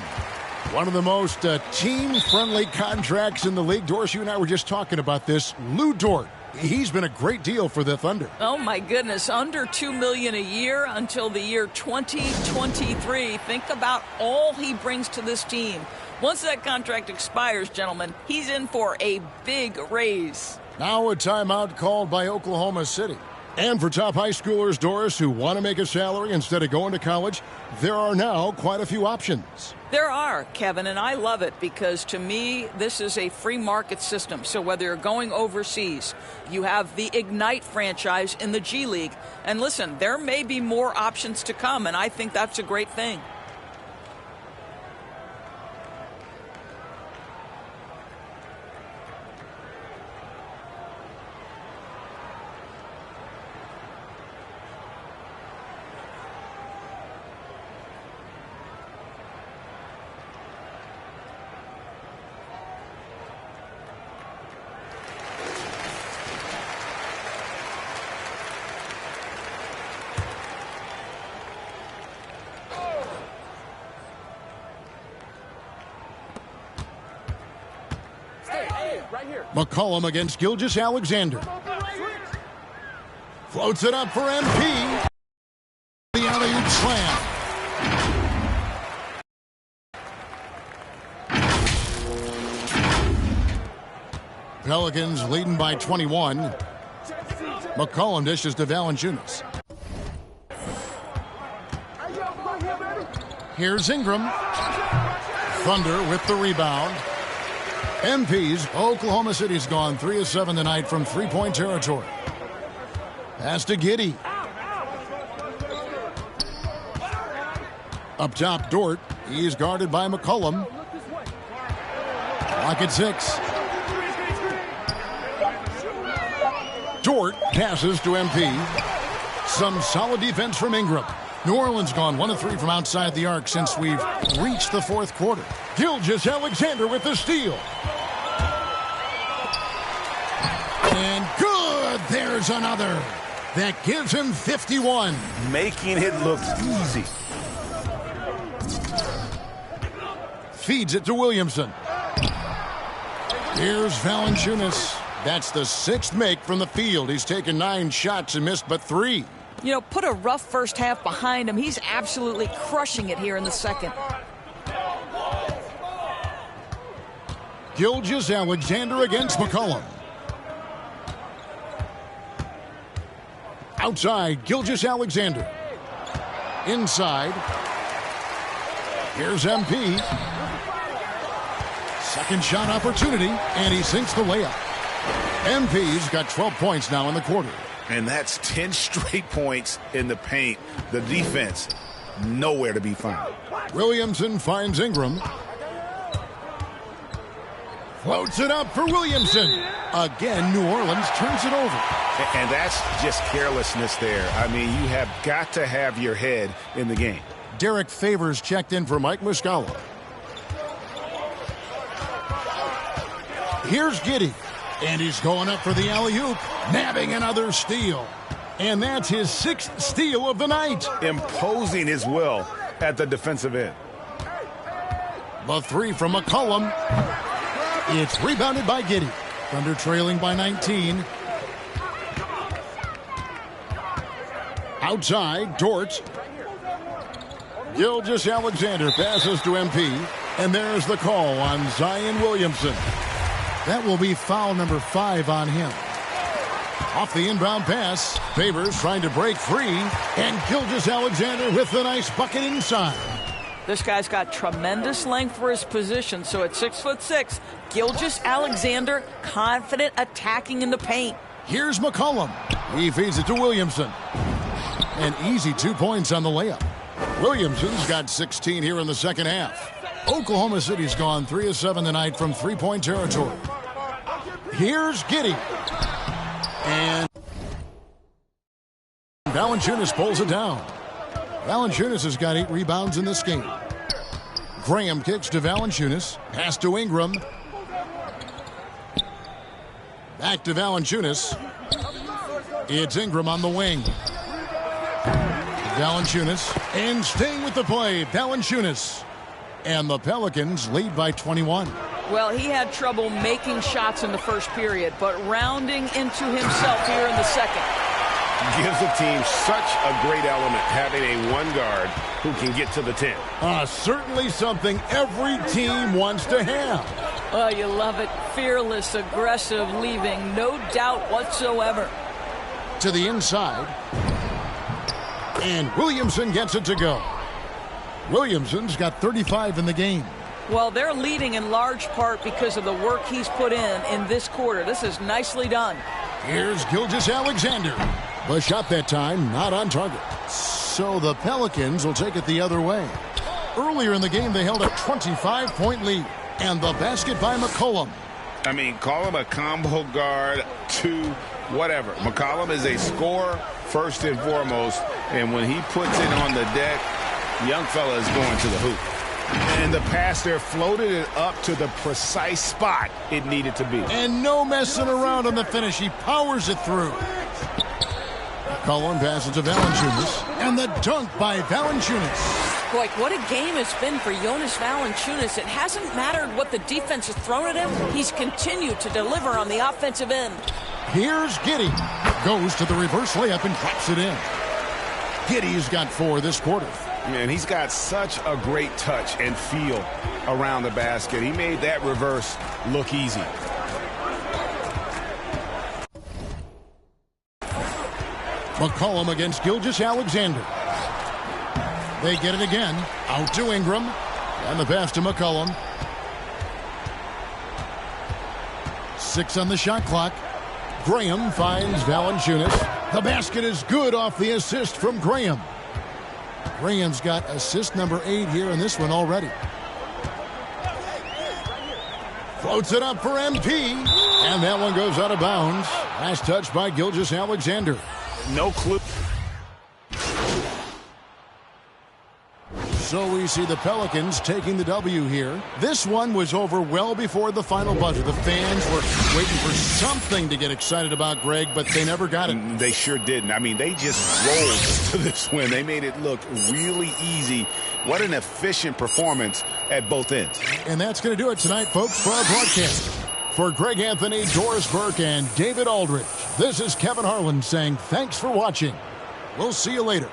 One of the most team-friendly contracts in the league. Doris, you and I were just talking about this. Lou Dort, he's been a great deal for the Thunder. Oh, my goodness. Under $2 million a year until the year 2023. Think about all he brings to this team. Once that contract expires, gentlemen, he's in for a big raise. Now a timeout called by Oklahoma City. And for top high schoolers, Doris, who want to make a salary instead of going to college, there are now quite a few options. There are, Kevin, and I love it because to me, this is a free market system. So whether you're going overseas, you have the Ignite franchise in the G League. And listen, there may be more options to come, and I think that's a great thing. McCollum against Gilgeous-Alexander. Floats it up for MP. The alley-oop slam. Pelicans leading by 21. McCollum dishes to Valanciunas. Here's Ingram. Thunder with the rebound. MP's Oklahoma City's gone 3 of 7 tonight from three-point territory. Pass to Giddey. Up top, Dort. He's guarded by McCollum. Clock at 6. Dort passes to MP. Some solid defense from Ingram. New Orleans gone 1 of 3 from outside the arc since we've reached the fourth quarter. Gilgeous-Alexander with the steal. And good! There's another. That gives him 51. Making it look easy. Feeds it to Williamson. Here's Valanciunas. That's the 6th make from the field. He's taken 9 shots and missed but 3. You know, put a rough first half behind him. He's absolutely crushing it here in the second. Gilgeous-Alexander against McCollum. Outside, Gilgeous-Alexander. Inside. Here's MP. Second shot opportunity, and he sinks the layup. MP's got 12 points now in the quarter. And that's 10 straight points in the paint. The defense, nowhere to be found. Williamson finds Ingram. Floats it up for Williamson. Again, New Orleans turns it over. And that's just carelessness there. I mean, you have got to have your head in the game. Derek Favors checked in for Mike Muscala. Here's Giddey. And he's going up for the alley-oop, nabbing another steal. And that's his 6th steal of the night. Imposing his will at the defensive end. The 3 from McCollum. It's rebounded by Giddey. Thunder trailing by 19. Outside, Dort. Gilgeous-Alexander passes to MP. And there's the call on Zion Williamson. That will be foul number 5 on him. Off the inbound pass, Favors trying to break free, and Gilgeous-Alexander with the nice bucket inside. This guy's got tremendous length for his position, so at 6'6", Gilgeous-Alexander confident attacking in the paint. Here's McCollum. He feeds it to Williamson. An easy 2 points on the layup. Williamson's got 16 here in the second half. Oklahoma City's gone 3 of 7 tonight from three-point territory. Here's Giddey. And Valanciunas pulls it down. Valanciunas has got 8 rebounds in this game. Graham kicks to Valanciunas. Pass to Ingram. Back to Valanciunas. It's Ingram on the wing. Valanciunas. And staying with the play, Valanciunas. And the Pelicans lead by 21. Well, he had trouble making shots in the first period, but rounding into himself here in the second. Gives the team such a great element, having a one guard who can get to the 10. Certainly something every team wants to have. Oh, you love it. Fearless, aggressive, leaving no doubt whatsoever. To the inside. And Williamson gets it to go. Williamson's got 35 in the game. Well, they're leading in large part because of the work he's put in this quarter. This is nicely done. Here's Gilgeous-Alexander. The shot that time not on target. So the Pelicans will take it the other way. Earlier in the game, they held a 25-point lead. And the basket by McCollum. I mean, call him a combo guard, 2, whatever. McCollum is a scorer first and foremost. And when he puts it on the deck, young fella is going to the hoop. And the pass there floated it up to the precise spot it needed to be. And no messing around on the finish. He powers it through. McCollum passes to Valanciunas. And the dunk by Valanciunas. Boy, what a game it's been for Jonas Valanciunas. It hasn't mattered what the defense has thrown at him. He's continued to deliver on the offensive end. Here's Giddey. Goes to the reverse layup and drops it in. Giddey's got 4 this quarter. Man, he's got such a great touch and feel around the basket. He made that reverse look easy. McCollum against Gilgeous-Alexander. They get it again. Out to Ingram. And the pass to McCollum. 6 on the shot clock. Graham finds Valanciunas. The basket is good off the assist from Graham. Graham's got assist number 8 here in this one already. Floats it up for MP. And that one goes out of bounds. Last touch by Gilgeous-Alexander. No clue. So we see the Pelicans taking the W here. This one was over well before the final buzzer. The fans were waiting for something to get excited about, Greg, but they never got it. They sure didn't. I mean, they just rolled to this win. They made it look really easy. What an efficient performance at both ends. And that's going to do it tonight, folks, for our broadcast. For Greg Anthony, Doris Burke, and David Aldridge, this is Kevin Harlan saying thanks for watching. We'll see you later.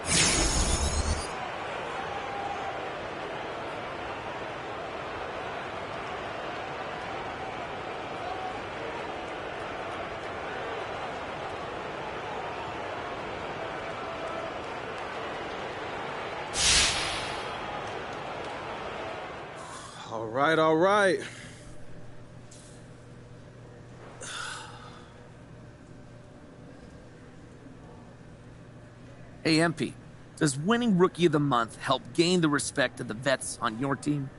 All right. Hey, MP, does winning Rookie of the Month help gain the respect of the vets on your team?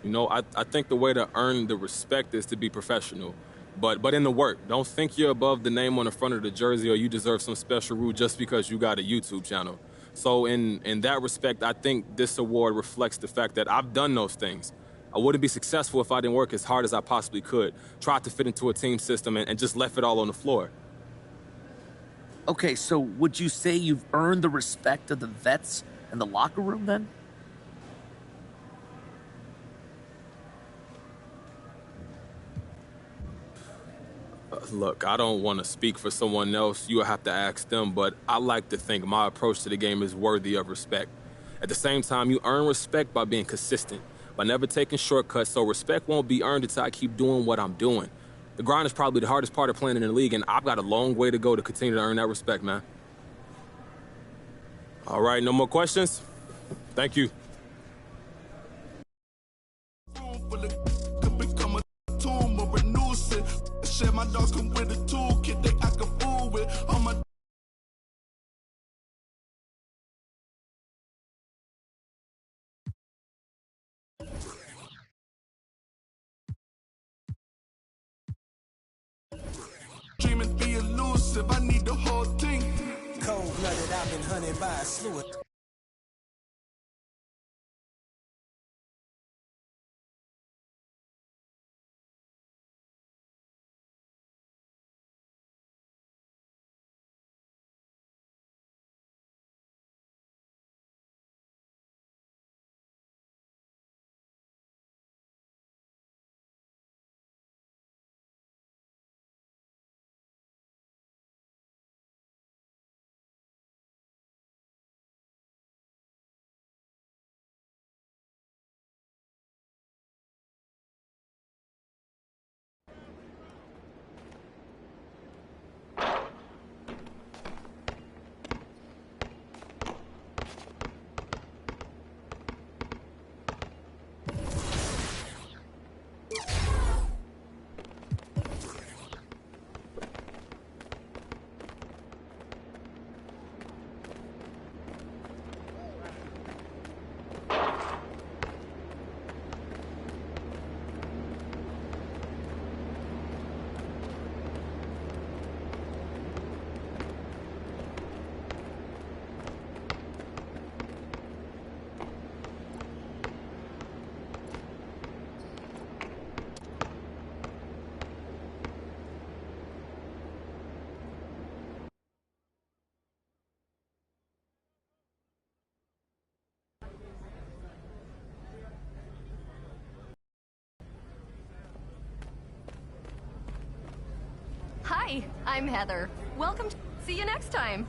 You know, I think the way to earn the respect is to be professional. But in the work, don't think you're above the name on the front of the jersey or you deserve some special rule just because you got a YouTube channel. So in that respect, I think this award reflects the fact that I've done those things. I wouldn't be successful if I didn't work as hard as I possibly could, tried to fit into a team system, and just left it all on the floor. Okay, so would you say you've earned the respect of the vets in the locker room then? Look, I don't want to speak for someone else. You'll have to ask them, but I like to think my approach to the game is worthy of respect. At the same time, you earn respect by being consistent, by never taking shortcuts, so respect won't be earned until I keep doing what I'm doing. The grind is probably the hardest part of playing in the league, and I've got a long way to go to continue to earn that respect, man. All right, no more questions? Thank you. My dogs come with a toolkit they act a fool with. All my dreaming be elusive. I need the whole thing. Cold-blooded, I've been hunted by a slew of Hi, I'm Heather. Welcome to... See you next time.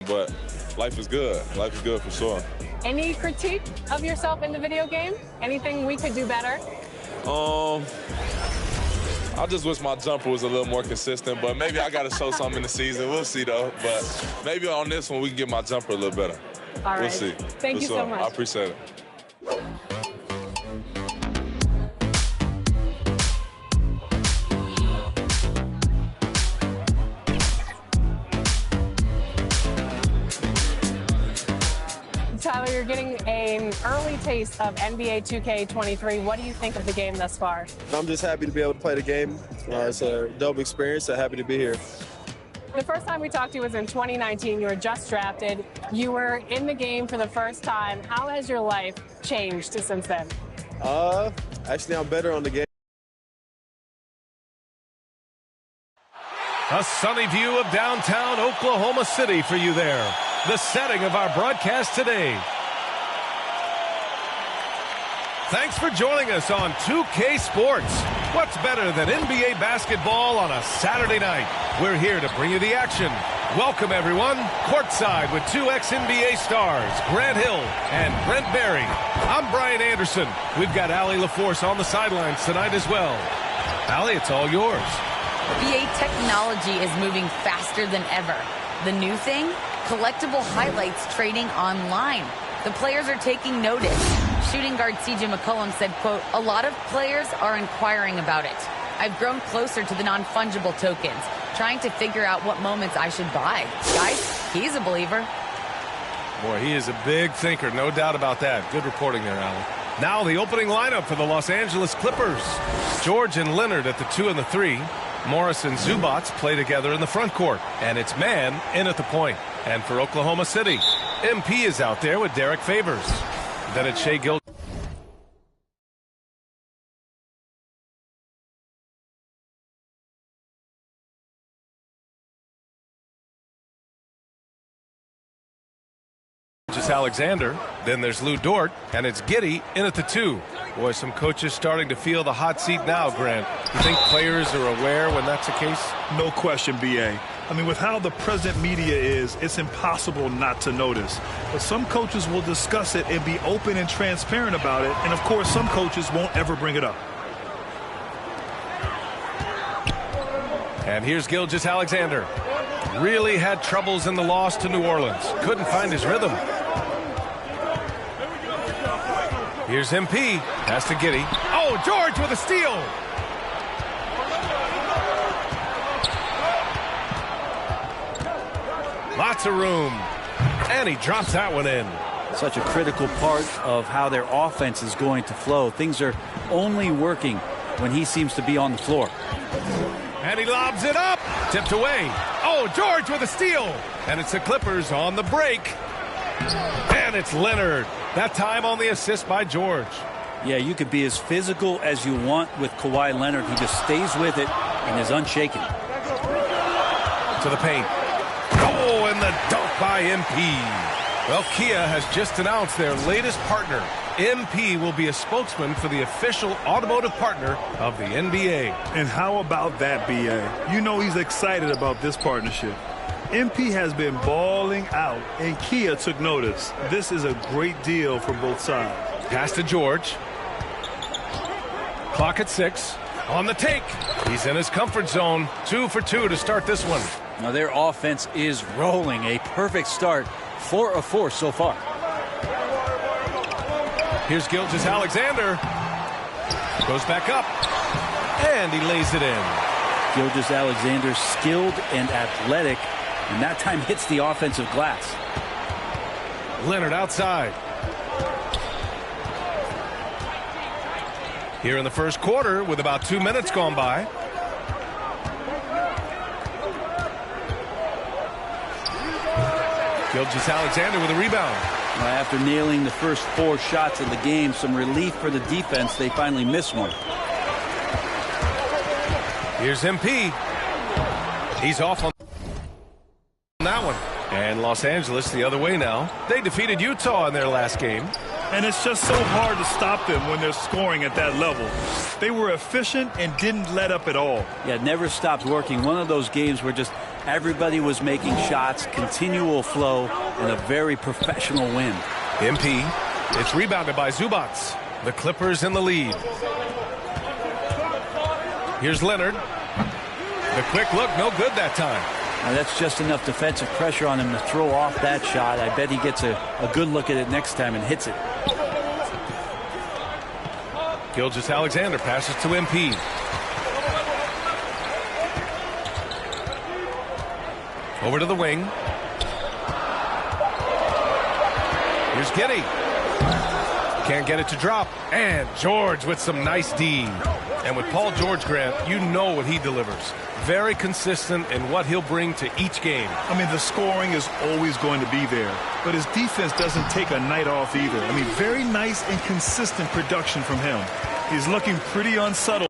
but life is good. Life is good for sure. Any critique of yourself in the video game? Anything we could do better? I just wish my jumper was a little more consistent, but maybe I got to show something in the season. We'll see, though. But maybe on this one, we can get my jumper a little better. All right. We'll see. Thank you so much. I appreciate it. Tyler, you're getting an early taste of NBA 2K23. What do you think of the game thus far? I'm just happy to be able to play the game. It's a dope experience, so happy to be here. The first time we talked to you was in 2019. You were just drafted. You were in the game for the first time. How has your life changed since then? Actually, I'm better on the game. A sunny view of downtown Oklahoma City for you there. The setting of our broadcast today. Thanks for joining us on 2K Sports. What's better than NBA basketball on a Saturday night? We're here to bring you the action. Welcome, everyone. Courtside with two ex-NBA stars, Grant Hill and Brent Barry. I'm Brian Anderson. We've got Allie LaForce on the sidelines tonight as well. Allie, it's all yours. NBA technology is moving faster than ever. The new thing? Collectible highlights trading online. The players are taking notice. Shooting guard CJ McCollum said, quote, "A lot of players are inquiring about it. I've grown closer to the non-fungible tokens, trying to figure out what moments I should buy." Guys, he's a believer. Boy, he is a big thinker, no doubt about that. Good reporting there, Allie. Now the opening lineup for the Los Angeles Clippers. George and Leonard at the 2 and the 3. Morris and Zubac play together in the front court. And it's man in at the point. And for Oklahoma City, MP is out there with Derek Favors. Then it's Shai Gilgeous. Alexander. Then there's Lou Dort, and it's Giddey in at the 2. Boy, some coaches starting to feel the hot seat now, Grant. You think players are aware when that's the case? No question, B.A. I mean, with how the present media is, it's impossible not to notice. But some coaches will discuss it and be open and transparent about it. And, of course, some coaches won't ever bring it up. And here's Gilgeous Alexander. Really had troubles in the loss to New Orleans. Couldn't find his rhythm. Here's MP. Pass to Giddey. Oh, George with a steal. Lots of room. And he drops that one in. Such a critical part of how their offense is going to flow. Things are only working when he seems to be on the floor. And he lobs it up. Tipped away. Oh, George with a steal. And it's the Clippers on the break. And it's Leonard. That time on the assist by George. Yeah, you could be as physical as you want with Kawhi Leonard. He just stays with it and is unshaken. To the paint. Oh, and the dunk by MP. Well, Kia has just announced their latest partner. MP will be a spokesman for the official automotive partner of the NBA. And how about that, B.A.? You know he's excited about this partnership. MP has been balling out, and Kia took notice. This is a great deal for both sides. Pass to George. Clock at 6. On the take. He's in his comfort zone. 2 for 2 to start this one. Now their offense is rolling. A perfect start. 4 of 4 so far. Here's Gilgeous Alexander. Goes back up. And he lays it in. Gilgeous Alexander skilled and athletic. And that time hits the offensive glass. Leonard outside. Here in the first quarter with about 2 minutes gone by. Gilgeous Alexander with a rebound. After nailing the first 4 shots of the game, some relief for the defense. They finally missed one. Here's MP. He's off on that one. And Los Angeles the other way now. They defeated Utah in their last game. And it's just so hard to stop them when they're scoring at that level. They were efficient and didn't let up at all. Yeah, it never stopped working. One of those games where just Everybody was making shots, continual flow, and a very professional win. MP. It's rebounded by Zubats. The Clippers in the lead. Here's Leonard. The quick look, no good that time. Now that's just enough defensive pressure on him to throw off that shot. I bet he gets a good look at it next time and hits it. Gilgeous-Alexander passes to MP. Over to the wing. Here's Giddey. Can't get it to drop. And George with some nice D. And with Paul George, Grant, you know what he delivers. Very consistent in what he'll bring to each game. I mean, the scoring is always going to be there, but his defense doesn't take a night off either. I mean, very nice and consistent production from him. He's looking pretty unsubtle.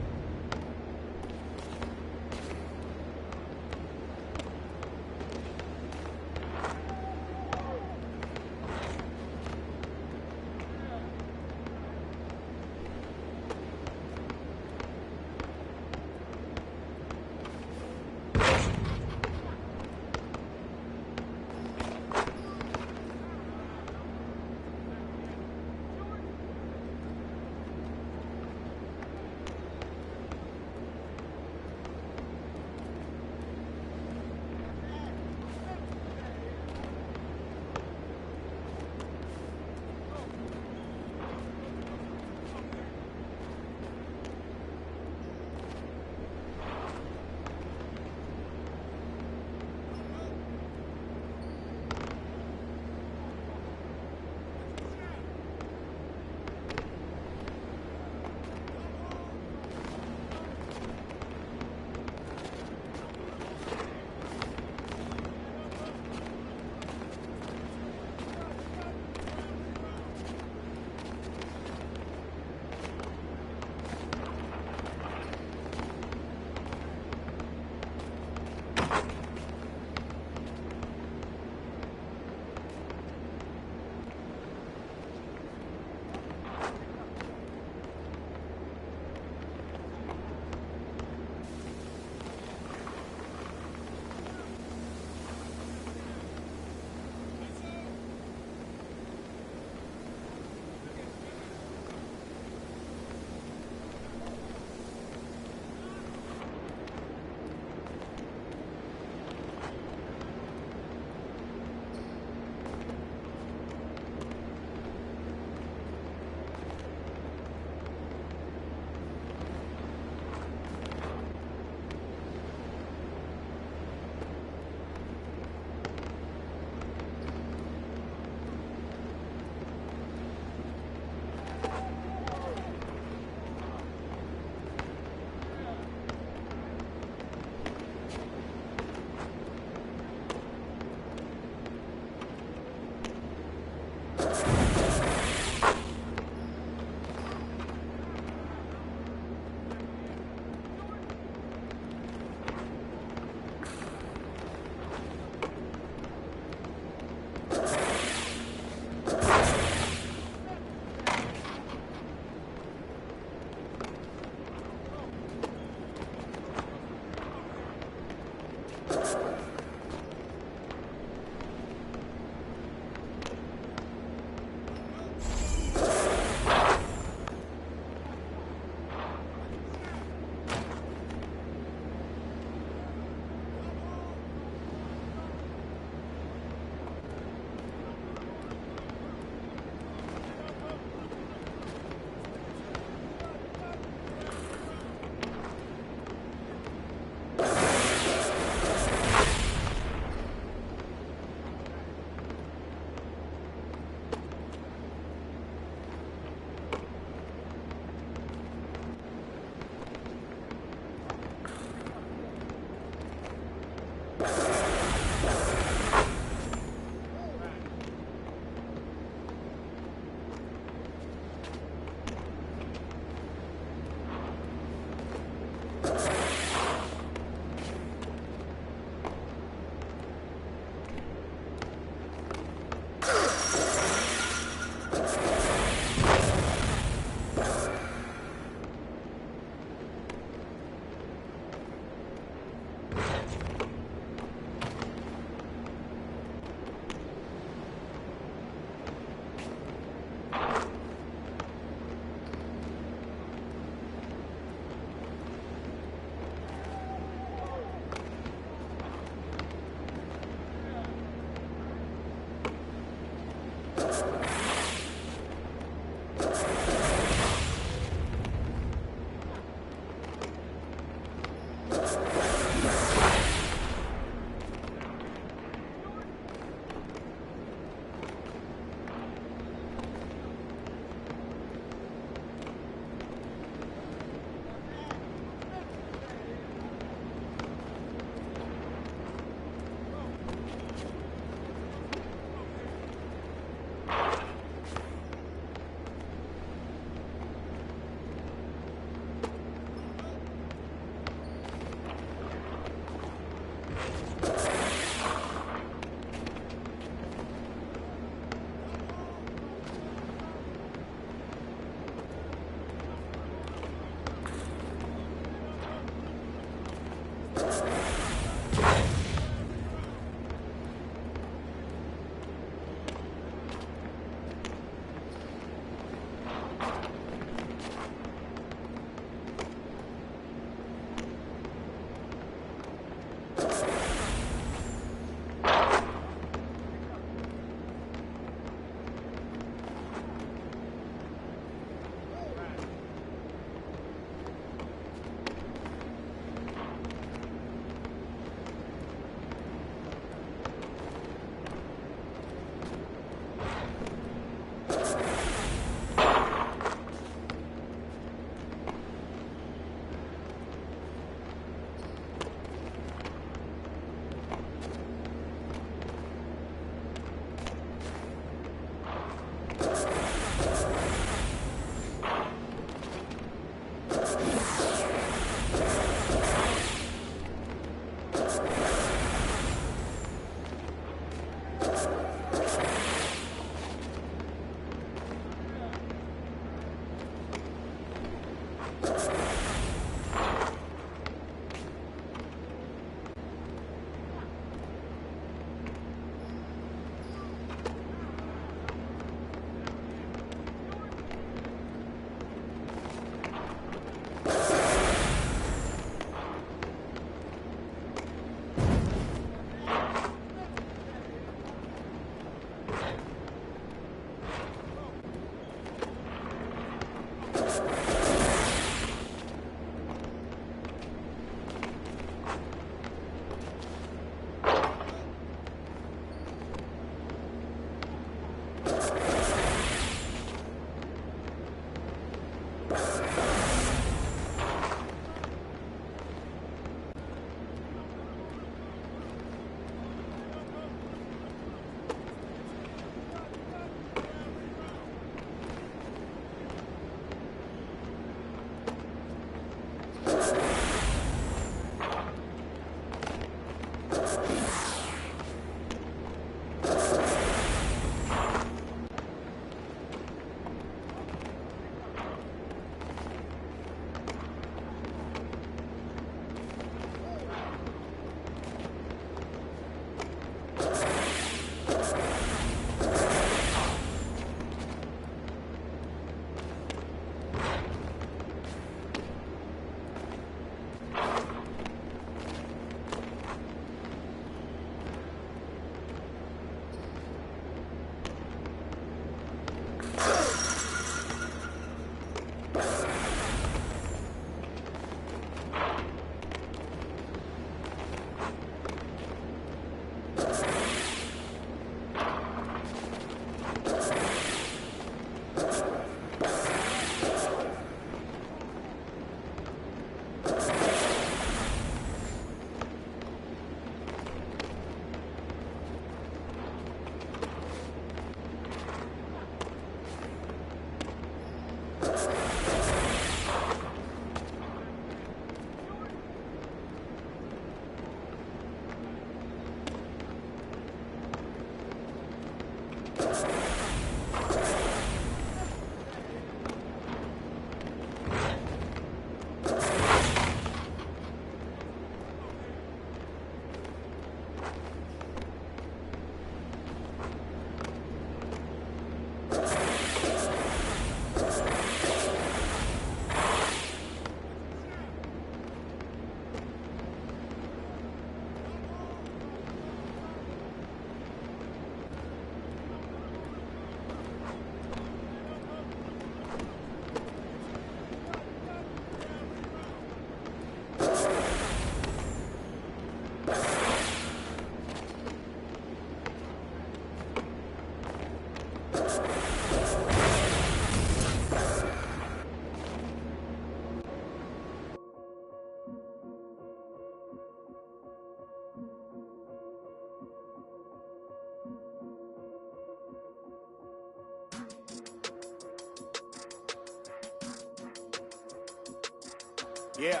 Yeah.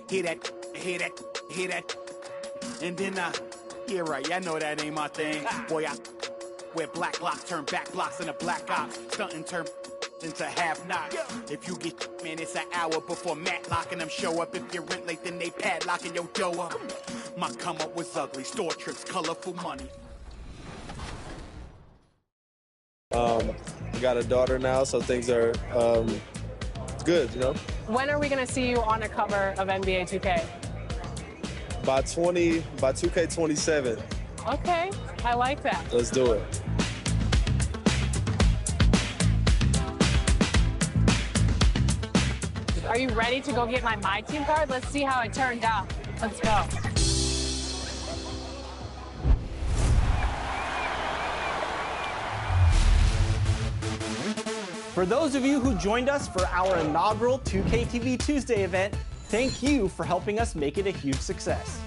Hear that. And then, yeah, right, I know that ain't my thing. Boy, I wear black blocks, turn back blocks into black ops. Stunting turn into half knots. If you get, man, it's an hour before Matlock and them show up. If you're rent late, then they padlocking your dough up. My come up was ugly, store trips, colorful money. I got a daughter now, so things are good, you know? When are we going to see you on a cover of NBA 2K? By 2K27. Okay, I like that. Let's do it. Are you ready to go get my team card? Let's see how it turned out. Let's go. For those of you who joined us for our inaugural 2K TV Tuesday event, thank you for helping us make it a huge success.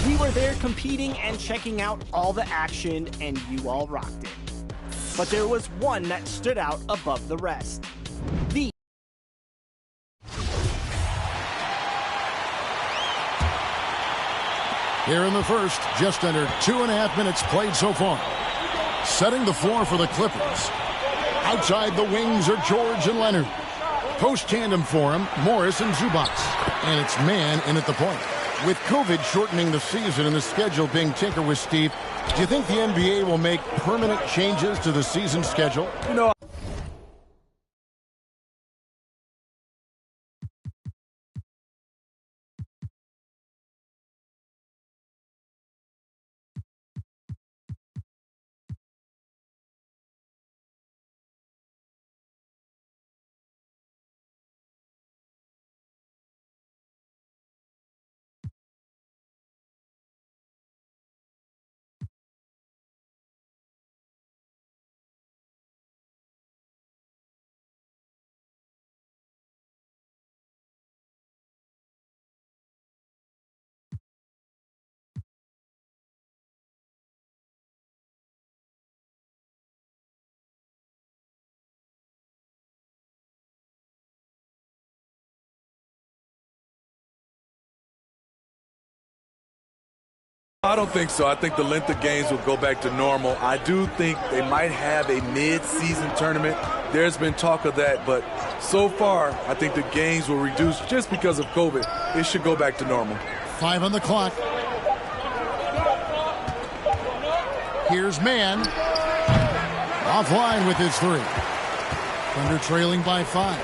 We were there competing and checking out all the action, and you all rocked it. But there was one that stood out above the rest. Here in the first, just under 2.5 minutes played so far. Setting the floor for the Clippers. Outside the wings are George and Leonard. Post tandem for him, Morris and Zubac. And it's man in at the point. With COVID shortening the season and the schedule being tinkered with, Steve, do you think the NBA will make permanent changes to the season schedule? You know, I don't think so. I think the length of games will go back to normal. I do think they might have a mid-season tournament. There's been talk of that, but so far, I think the games will reduce just because of COVID. It should go back to normal. 5 on the clock. Here's Mann. Offline with his 3. Thunder trailing by 5.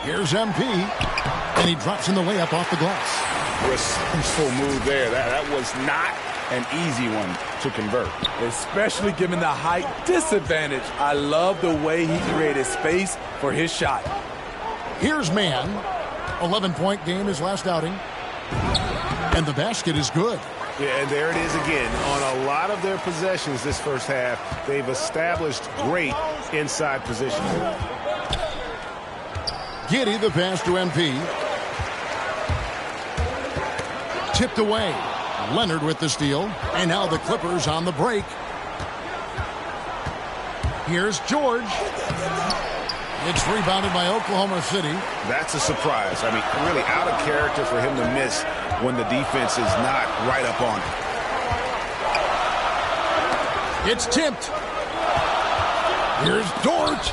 Here's MP. And he drops in the layup off the glass. Resourceful move there. That was not an easy one to convert. Especially given the height disadvantage. I love the way he created space for his shot. Here's Mann. 11-point game his last outing. And the basket is good. Yeah, and there it is again. On a lot of their possessions this first half, they've established great inside position. Giddey the pass to MP. Tipped away. Leonard with the steal. And now the Clippers on the break. Here's George. It's rebounded by Oklahoma City. That's a surprise. I mean, really out of character for him to miss when the defense is not right up on it. It's tipped. Here's George.